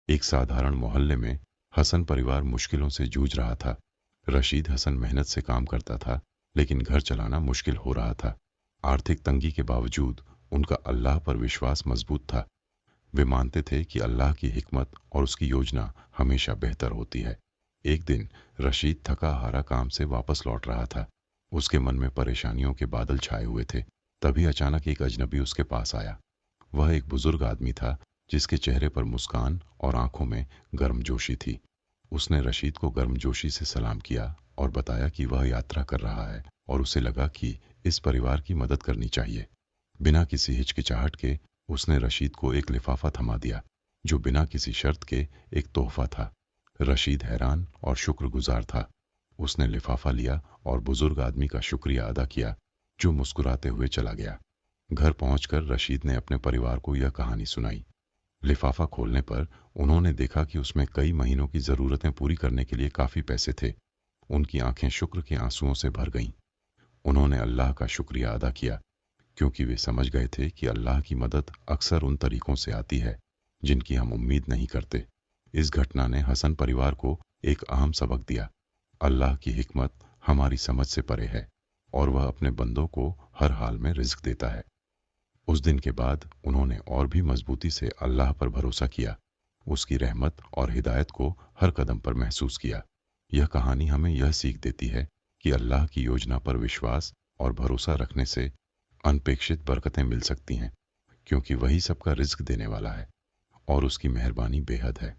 एक साधारण मोहल्ले में हसन परिवार मुश्किलों से जूझ रहा था। रशीद हसन मेहनत से काम करता था, लेकिन घर चलाना मुश्किल हो रहा था। आर्थिक तंगी के बावजूद उनका अल्लाह पर विश्वास मजबूत था। वे मानते थे कि अल्लाह की हिकमत और उसकी योजना हमेशा बेहतर होती है। एक दिन रशीद थका हारा काम से वापस लौट रहा था। उसके मन में परेशानियों के बादल छाए हुए थे। तभी अचानक एक अजनबी उसके पास आया। वह एक बुजुर्ग आदमी था, जिसके चेहरे पर मुस्कान और आंखों में गर्मजोशी थी। उसने रशीद को गर्मजोशी से सलाम किया और बताया कि वह यात्रा कर रहा है और उसे लगा कि इस परिवार की मदद करनी चाहिए। बिना किसी हिचकिचाहट के उसने रशीद को एक लिफाफा थमा दिया, जो बिना किसी शर्त के एक तोहफा था। रशीद हैरान और शुक्रगुजार था। उसने लिफाफा लिया और बुजुर्ग आदमी का शुक्रिया अदा किया, जो मुस्कुराते हुए चला गया। घर पहुंचकर रशीद ने अपने परिवार को यह कहानी सुनाई। लिफाफा खोलने पर उन्होंने देखा कि उसमें कई महीनों की जरूरतें पूरी करने के लिए काफी पैसे थे। उनकी आंखें शुक्र के आंसुओं से भर गईं। उन्होंने अल्लाह का शुक्रिया अदा किया, क्योंकि वे समझ गए थे कि अल्लाह की मदद अक्सर उन तरीकों से आती है जिनकी हम उम्मीद नहीं करते। इस घटना ने हसन परिवार को एक अहम सबक दिया। अल्लाह की हिकमत हमारी समझ से परे है और वह अपने बंदों को हर हाल में रिज़्क देता है। उस दिन के बाद उन्होंने और भी मजबूती से अल्लाह पर भरोसा किया, उसकी रहमत और हिदायत को हर कदम पर महसूस किया। यह कहानी हमें यह सीख देती है कि अल्लाह की योजना पर विश्वास और भरोसा रखने से अनपेक्षित बरकतें मिल सकती हैं, क्योंकि वही सबका रिज़्क देने वाला है और उसकी मेहरबानी बेहद है।